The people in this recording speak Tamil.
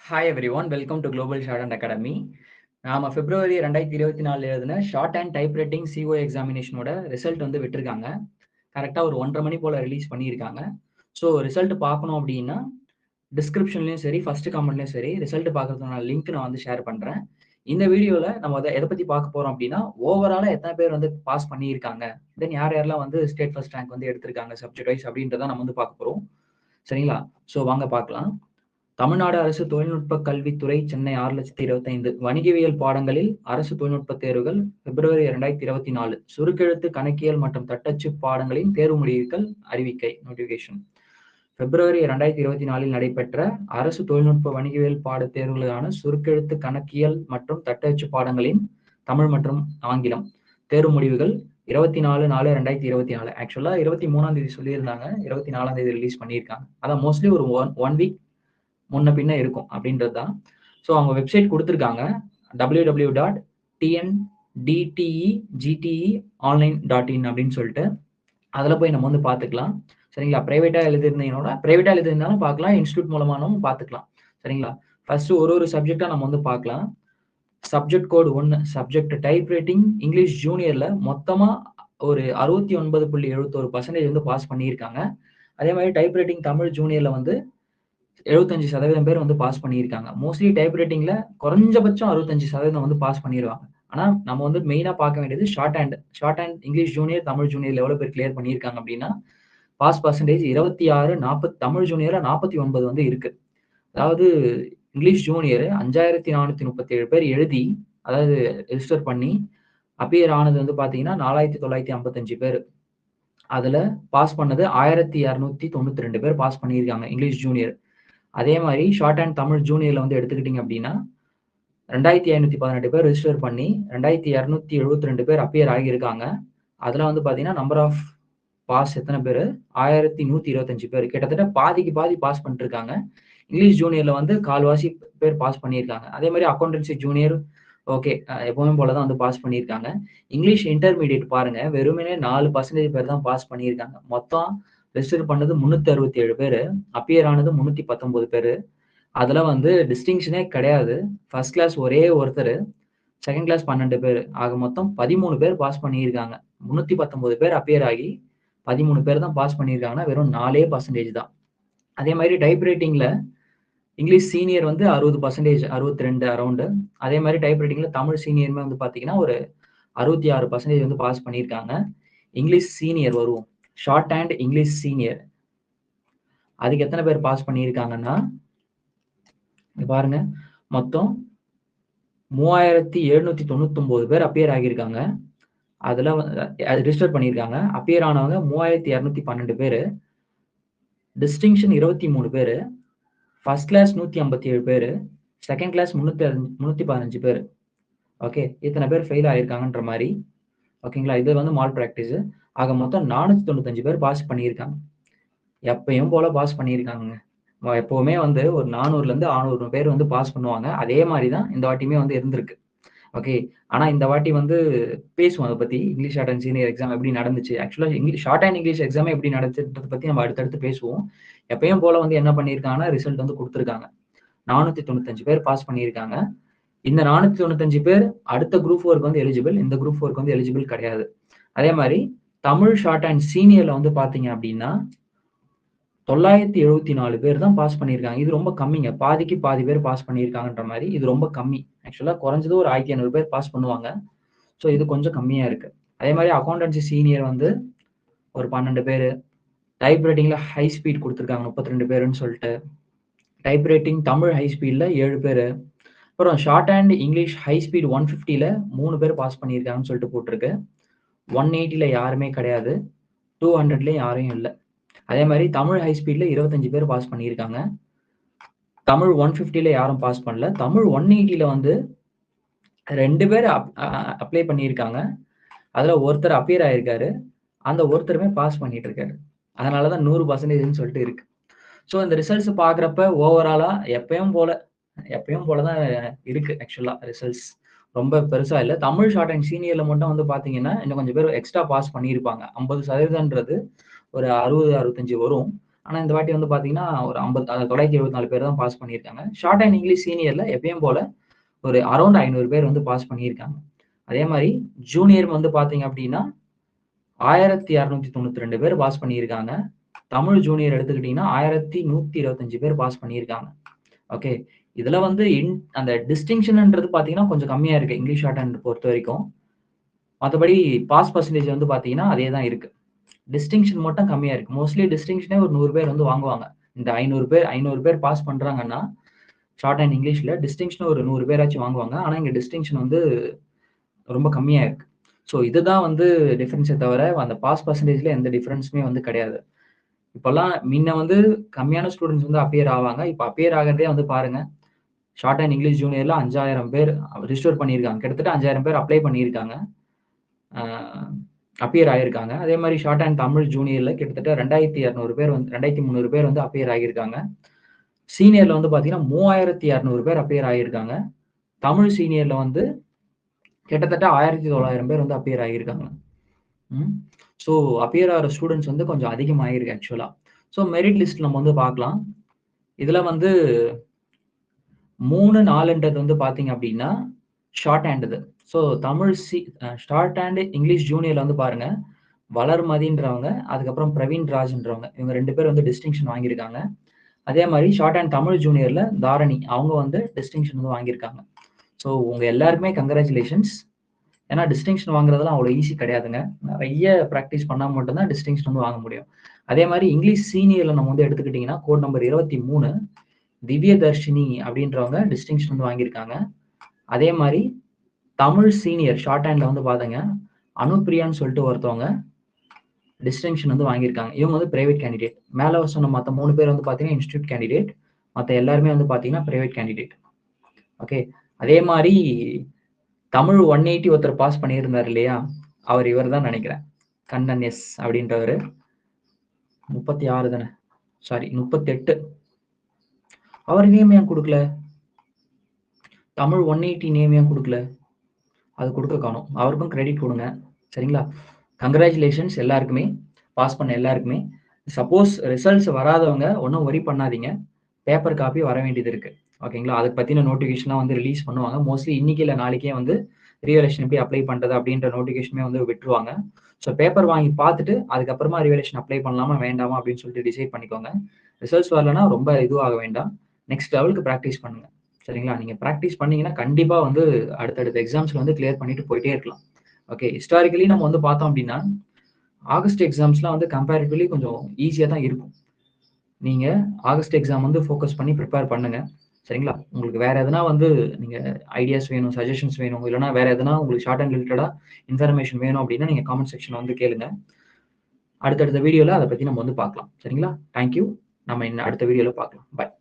Hi everyone, welcome to Global Shorthand Academy. நாம பிப்ரவரி 2024 எழுதின shorthand typewriting C எக்ஸாமினேஷனோட ரிசல்ட் வந்து விட்டுருக்காங்க. கரெக்டாக ஒரு 1:30 மணி போல் ரிலீஸ் பண்ணியிருக்காங்க. ஸோ ரிசல்ட் பார்க்கணும் அப்படின்னா டிஸ்கிரிப்ஷன்லையும் சரி, ஃபர்ஸ்ட் கமெண்ட்லையும் சரி, ரிசல்ட் பார்க்கறதுனால லிங்க் நான் வந்து ஷேர் பண்ணுறேன். இந்த வீடியோவில் நம்ம எதை பற்றி பார்க்க போகிறோம் அப்படின்னா, ஓவராலாக எத்தனை பேர் வந்து பாஸ் பண்ணியிருக்காங்க, தென் யார் யாரெல்லாம் வந்து ஸ்டேட் ஃபர்ஸ்ட் ரேங்க் வந்து எடுத்திருக்காங்க சப்ஜெக்ட் வைஸ் அப்படின்றத நம்ம வந்து பார்க்க போகிறோம். சரிங்களா? ஸோ வாங்க பார்க்கலாம். தமிழ்நாடு அரசு தொழில்நுட்ப கல்வித்துறை சென்னை 6,25,000 வணிகவியல் பாடங்களில் அரசு தொழில்நுட்ப தேர்வுகள் பிப்ரவரி 2024 சுருக்கெழுத்து கணக்கியல் மற்றும் தட்டச்சு பாடங்களின் தேர்வு முடிவுகள் அறிவிக்கை நோட்டிபிகேஷன். பிப்ரவரி 2024 நடைபெற்ற அரசு தொழில்நுட்ப வணிகவியல் பாட தேர்வுகளான சுருக்கெழுத்து கணக்கியல் மற்றும் தட்டச்சு பாடங்களின் தமிழ் மற்றும் ஆங்கிலம் தேர்வு முடிவுகள் 24/4/2024. ஆக்சுவலா 23ஆம் தேதி சொல்லியிருந்தாங்க, 24ஆம் தேதி ரிலீஸ் பண்ணியிருக்காங்க. அதான் மோஸ்ட்லி ஒரு ஒன் வீக் முன்ன பின்ன இருக்கும் அப்படின்றது தான். ஸோ அவங்க வெப்சைட் கொடுத்துருக்காங்க, www.tndtegteonline.in அப்படின்னு சொல்லிட்டு. அதில் போய் நம்ம வந்து பார்த்துக்கலாம். சரிங்களா? ப்ரைவேட்டாக எழுதியிருந்தாலும் பார்க்கலாம், இன்ஸ்டியூட் மூலமானவும் பார்த்துக்கலாம். சரிங்களா? ஃபர்ஸ்ட் ஒரு சப்ஜெக்டாக நம்ம வந்து பார்க்கலாம். Subject code 1 subject typewriting English ஜூனியர்ல மொத்தமா ஒரு 69.71% வந்து பாஸ் பண்ணியிருக்காங்க. அதே மாதிரி டைப் ரைட்டிங் தமிழ் ஜூனியர்ல வந்து 75% பேர் வந்து பாஸ் பண்ணியிருக்காங்க. மோஸ்ட்லி டைப் ரைட்டிங்ல குறைஞ்சபட்சம் 65% வந்து பாஸ் பண்ணிடுவாங்க. ஆனா நம்ம வந்து மெயினா பார்க்க வேண்டியது shorthand English junior Tamil ஜூனியர்ல எவ்வளவு பேர் கிளியர் பண்ணியிருக்காங்க அப்படின்னா, பாஸ் பர்சன்டேஜ் 26, 40 தமிழ் ஜூனியர்ல 49 வந்து இருக்கு. அதாவது இங்கிலீஷ் ஜூனியர் 5437 பேர் எழுதி, அதாவது ரெஜிஸ்டர் பண்ணி அப்பியர் ஆனது வந்து பாத்தீங்கன்னா 4955 பேர். அதுல பாஸ் பண்ணது 1292 பேர் பாஸ் பண்ணியிருக்காங்க இங்கிலீஷ் ஜூனியர். அதே மாதிரி ஷார்ட் ஹேண்ட் தமிழ் ஜூனியர்ல வந்து எடுத்துக்கிட்டீங்க அப்படின்னா 2518 பேர் ரெஜிஸ்டர் பண்ணி 2272 பேர் அப்பியர் ஆகியிருக்காங்க. அதுல வந்து பாத்தீங்கன்னா நம்பர் ஆஃப் பாஸ் எத்தனை பேர்? 1125 பேர். கிட்டத்தட்ட பாதிக்கு பாதி பாஸ் பண்ணிட்டு இருக்காங்க. இங்கிலீஷ் ஜூனியர்ல வந்து கால்வாசி பேர் பாஸ் பண்ணியிருக்காங்க. அதே மாதிரி அக்கௌண்டன்சி ஜூனியர் ஓகே, எப்பவுமே போலதான் வந்து பாஸ் பண்ணியிருக்காங்க. இங்கிலீஷ் இன்டர்மீடியட் பாருங்க, வெறுமனே 4% பேர் தான் பாஸ் பண்ணியிருக்காங்க. மொத்தம் ரெஜிஸ்டர் பண்ணது 367 பேரு, அப்பியர் ஆனது 319 பேரு. அதுல வந்து டிஸ்டிங்ஷனே கிடையாது. ஃபர்ஸ்ட் கிளாஸ் ஒரே ஒருத்தர், செகண்ட் கிளாஸ் 12 பேர், ஆக மொத்தம் 13 பேர் பாஸ் பண்ணியிருக்காங்க. 319 பேர் அப்பியர் ஆகி 13 பேர் தான் பாஸ் பண்ணியிருக்காங்கன்னா வெறும் 4% தான். அதே மாதிரி டைப் ரைட்டிங்ல இங்கிலீஷ் சீனியர் வந்து 60%, 62 அரௌண்டு. அதே மாதிரி டைப் ரைட்டிங்ல தமிழ் சீனியருமே வந்து பாத்தீங்கன்னா ஒரு 66% வந்து பாஸ் பண்ணியிருக்காங்க. இங்கிலீஷ் சீனியர் வருவோம். ஷார்ட் ஹேண்ட் இங்கிலீஷ் சீனியர் அதுக்கு எத்தனை பேர் பாஸ் பண்ணியிருக்காங்கன்னா, பாருங்க, மொத்தம் 3799 பேர் அப்பியர் ஆகியிருக்காங்க. அதுல ரெஜிஸ்டர் பண்ணியிருக்காங்க. அப்பியர் ஆனவங்க 3212 பேரு, டிஸ்டிங்ஷன் 23 பேரு, ஃபர்ஸ்ட் கிளாஸ் 157 பேரு, செகண்ட் கிளாஸ் 315 பேரு. ஓகே, இத்தனை பேர் ஃபெயில் ஆயிருக்காங்கன்ற மாதிரி. ஓகேங்களா? இது வந்து மால் பிராக்டிஸ். ஆக மொத்தம் 495 பேர் பாஸ் பண்ணியிருக்காங்க. எப்பயும் போல பாஸ் பண்ணியிருக்காங்க. எப்பவுமே வந்து ஒரு 400ல இருந்து 600 பேர் வந்து பாஸ் பண்ணுவாங்க. அதே மாதிரி தான் இந்த வாட்டியுமே வந்து இருந்திருக்கு. ஓகே, ஆனா இந்த வாட்டி வந்து பேசுவோம் அதை பத்தி. English short and senior exam எப்படி நடந்துச்சு, ஆக்சுவலா ஷார்ட் அண்ட் இங்கிலீஷ் எக்ஸாம் எப்படி நடந்துச்சுன்றதை பத்தி நம்ம அடுத்தடுத்து பேசுவோம். எப்பயும் போல வந்து என்ன பண்ணியிருக்காங்கன்னா, ரிசல்ட் வந்து கொடுத்துருக்காங்க. 495 பேர் பாஸ் பண்ணியிருக்காங்க. இந்த 495 பேர் அடுத்த குரூப் 4க்கு வந்து எலிஜிபிள், இந்த குரூப் 4க்கு வந்து எலிஜிபிள் கிடையாது. அதே மாதிரி தமிழ் ஷார்ட் அண்ட் சீனியர்ல வந்து பாத்தீங்க அப்படின்னா 974 பேர் தான் பாஸ் பண்ணியிருக்காங்க. இது ரொம்ப கம்மிங்க. பாதிக்கு பாதி பேர் பாஸ் பண்ணியிருக்காங்கன்ற மாதிரி. இது ரொம்ப கம்மி. ஆக்சுவலா குறைஞ்சது ஒரு 1500 பேர் பாஸ் பண்ணுவாங்க. ஸோ இது கொஞ்சம் கம்மியா இருக்கு. அதே மாதிரி அக்கௌண்டன்சி சீனியர் வந்து ஒரு 12 பேரு, டைப் ரைட்டிங்ல ஹை ஸ்பீட் கொடுத்துருக்காங்க 32 பேருன்னு சொல்லிட்டு, டைப் ரைட்டிங் தமிழ் ஹை ஸ்பீட்ல 7 பேரு, அப்புறம் shorthand English high speed 150ல 3 பேர் பாஸ் பண்ணியிருக்காங்கன்னு சொல்லிட்டு போட்டிருக்கு. 180ல யாருமே கிடையாது, 200லயும் யாரும் இல்லை. அதே மாதிரி தமிழ் ஹை ஸ்பீட்ல 25 பேர் பாஸ் பண்ணியிருக்காங்க. தமிழ் 150ல யாரும் பாஸ் பண்ணல. தமிழ் 180ல வந்து 2 பேர் அப்ளை பண்ணியிருக்காங்க. அதுல ஒருத்தர் அப்பியர் ஆயிருக்காரு. அந்த ஒருத்தருமே பாஸ் பண்ணிட்டு இருக்காரு. அதனாலதான் 100%ன்னு சொல்லிட்டு இருக்கு. ஸோ இந்த ரிசல்ட்ஸ் பாக்குறப்ப ஓவராலா எப்பயும் போலதான் இருக்கு. ஆக்சுவலா ரிசல்ட்ஸ் ரொம்ப பெருசா இல்ல. தமிழ் ஷார்ட் அண்ட் சீனியர்ல மட்டும் வந்து பாத்தீங்கன்னா இன்னும் கொஞ்சம் பேர் எக்ஸ்ட்ரா பாஸ் பண்ணியிருப்பாங்க. 50%ன்றது ஒரு 60, 65 வரும். ஆனா இந்த வாட்டி வந்து பார்த்தீங்கன்னா, ஒரு 974 பேர் தான் பாஸ் பண்ணியிருக்காங்க. ஷார்ட் அண்ட் இங்கிலீஷ் சீனியர்ல எப்பயும் போல ஒரு அரவுண்ட் 500 பேர் வந்து பாஸ் பண்ணியிருக்காங்க. அதே மாரி ஜூனியர் வந்து பார்த்தீங்க அப்டின்னா, 1292 பேர் பாஸ் பண்ணியிருக்காங்க. தமிழ் ஜூனியர் எடுத்துக்கிட்டீங்கன்னா, 1125 பேர் பாஸ் பண்ணியிருக்காங்க. ஓகே. இதுல வந்து அந்த டிஸ்டிங்ஷன்ன்றது பார்த்தீங்கன்னா, கொஞ்சம் கம்மியா இருக்கு. இங்கிலீஷ் ஷார்ட் ஹேண்ட் பொறுத்தவரைக்கும். மத்தபடி பாஸ் பெர்சன்டேஜ் வந்து பார்த்தீங்கன்னா, அதே தான் இருக்கு. டிஸ்டிங்ஷன் மட்டும் கம்மியா இருக்கு. மோஸ்ட்லி டிஸ்டிங்ஷனே ஒரு 100 பேர் வந்து வாங்குவாங்க. இந்த 500 பேர் பாஸ் பண்றாங்கன்னா, ஷார்ட் அண்ட் இங்கிலீஷ்ல டிஸ்டிங்ஷன் ஒரு 100 பேராச்சும் வாங்குவாங்க. ஆனா, இங்க டிஸ்டிங்ஷன் வந்து ரொம்ப கம்மியா இருக்கு. ஸோ இதுதான் வந்து டிஃபரன்ஸே தவிர, அந்த பாஸ் பெர்சன்டேஜ்ல எந்த டிஃபரன்ஸுமே வந்து கிடையாது. இப்பல்லாம் முன்ன வந்து கம்மியான ஸ்டூடண்ட்ஸ் வந்து அப்பியர் ஆவாங்க. இப்ப அப்பியர் ஆகுறதே வந்து பாருங்க, ஷார்ட் அண்ட் இங்கிலீஷ் ஜூனியர்ல 5000 பேர் ரிஜிஸ்டர் பண்ணியிருக்காங்க. கிட்டத்தட்ட 5000 பேர் அப்ளை பண்ணியிருக்காங்க. அ அப்பியர் ஆயிருக்காங்க. அதே மாரி ஷார்ட் அண்ட் தமிழ் ஜூனியர்ல கிட்டத்தட்ட 2200 பேர் வந்து 2300 பேர் வந்து அப்பியர் ஆகியிருக்காங்க. சீனியர்ல வந்து பார்த்தீங்கன்னா, 3200 பேர் அப்பியர் ஆகியிருக்காங்க. தமிழ் சீனியர்ல வந்து கிட்டத்தட்ட 1900 பேர் வந்து அப்பியர் ஆகியிருக்காங்க. ம். ஸோ அப்பியர் ஆகுற ஸ்டூடண்ட்ஸ் வந்து கொஞ்சம் அதிகமாயிருக்கு ஆக்சுவலா. ஸோ மெரிட் லிஸ்ட் நம்ம வந்து பார்க்கலாம். இதுல வந்து 3, 4ன்றது வந்து பார்த்தீங்க அப்டின்னா, ஷார்ட் ஹேண்ட் இது. So Tamil shorthand English ஜூனியர்ல வந்து பாருங்க, வளர்மதின்றவங்க, அதுக்கப்புறம் பிரவீன் ராஜ்ன்றவங்க. இவங்க 2 பேர் வந்து டிஸ்டிங்ஷன் வாங்கியிருக்காங்க. அதே மாரி ஷார்ட் ஹேண்ட் தமிழ் ஜூனியர்ல தாரணி. அவங்க வந்து டிஸ்டிங்ஷன் வந்து வாங்கியிருக்காங்க. ஸோ உங்க எல்லாருக்குமே கங்கிராச்சுலேஷன்ஸ். ஏன்னா டிஸ்டிங்ஷன் வாங்குறதெல்லாம் அவ்வளோ ஈஸி கிடையாதுங்க. நெறைய பிராக்டிஸ் பண்ணா மட்டும் தான் டிஸ்டிங்ஷன் வந்து வாங்க முடியும். அதே மாரி இங்கிலீஷ் சீனியர்ல நம்ம வந்து எடுத்துக்கிட்டீங்கன்னா, கோட் நம்பர் 23 திவ்யதர்ஷினி அப்படின்றவங்க டிஸ்டிங்ஷன் வந்து வாங்கியிருக்காங்க. அதே மாரி தமிழ் சீனியர் ஷார்ட் ஹேண்ட்ல வந்து பாத்தீங்க, அனுப்பிரியான்னு சொல்லிட்டு ஒருத்தவங்க டிஸ்டிங்ஷன் வந்து வாங்கியிருக்காங்க. இவங்க வந்து பிரைவேட் கேண்டிடேட். மேல சொன்ன மத்த 3 பேர் வந்து பாத்தீங்கன்னா, இன்ஸ்டிடியூட் கேண்டிடேட். மத்த எல்லாருமே வந்து பாத்தீங்கன்னா, பிரைவேட் கேண்டிடேட். ஓகே. அதே மாரி தமிழ் 180 ஒருத்தர் பாஸ் பண்ணியிருந்தாரு இல்லையா? அவர் இவர் தான் நெனைக்கிறேன். கண்ணன் எஸ் அப்படின்றவரு. 36 தானே. சாரி 38. அவர் நேம் ஏன் குடுக்கல? தமிழ் 180 நேம் ஏன் குடுக்கல? அது குடுக்க காணோம். அவருக்கும் கிரெடிட் குடுங்க. சரிங்களா? கங்கிராச்சுலேஷன்ஸ் எல்லாருக்குமே. பாஸ் பண்ண எல்லாருக்குமே. சப்போஸ் ரிசல்ட்ஸ் வராதவங்க ஒண்ணும் வொரி பண்ணாதீங்க. பேப்பர் காப்பி வர வேண்டியது இருக்கு. ஓகேங்களா? அதுக்கு பத்தின நோட்டிஃபிகேஷன்லாம் வந்து ரிலீஸ் பண்ணுவாங்க. மோஸ்ட்லி இன்னைக்கு இல்ல நாளைக்கே வந்து ரீவேல்யூவேஷன் எப்படி அப்ளை பண்றது அப்படின்ற நோட்டிஃபிகேஷனுமே வந்து விட்டுருவாங்க. ஸோ பேப்பர் வாங்கி பார்த்துட்டு, அதுக்கப்புறமா ரீவேல்யூவேஷன் அப்ளை பண்ணலாமா, வேண்டாமா அப்படின்னு சொல்லிட்டு டிசைட் பண்ணிக்கோங்க. ரிசல்ட்ஸ் வரலன்னா ரொம்ப இதுவாக வேண்டாம். நெக்ஸ்ட் லெவலுக்கு பிராக்டிஸ் பண்ணுங்க. சரிங்களா? நீங்க பிராக்டிஸ் பண்ணீங்கன்னா, கண்டிப்பா வந்து அடுத்தடுத்த எக்ஸாம்ஸ்ல வந்து கிளியர் பண்ணிட்டு போயிட்டே இருக்கலாம். ஓகே. ஹிஸ்டாரிக்கலி நம்ம வந்து பார்த்தோம் அப்படின்னா, ஆகஸ்ட் எக்ஸாம்ஸ்லாம் வந்து கம்பேரிட்டிவ்லி கொஞ்சம் ஈஸியா தான் இருக்கும். நீங்க ஆகஸ்ட் எக்ஸாம் வந்து ஃபோக்கஸ் பண்ணி பிரிப்பேர் பண்ணுங்க. சரிங்களா? உங்களுக்கு வேற எதனா வந்து நீங்க ஐடியாஸ் வேணும், சஜஷன்ஸ் வேணும், இல்லன்னா வேற எதனா உங்களுக்கு ஷார்ட் அண்ட் ரிலேட்டடா இன்ஃபர்மேஷன் வேணும் அப்படின்னா, நீங்க காமெண்ட் செக்ஷன்ல வந்து கேளுங்க. அடுத்தடுத்த வீடியோல அத பத்தி நம்ம வந்து பார்க்கலாம். சரிங்களா? Thank you. நம்ம அடுத்த வீடியோல பார்க்கலாம். பாய்.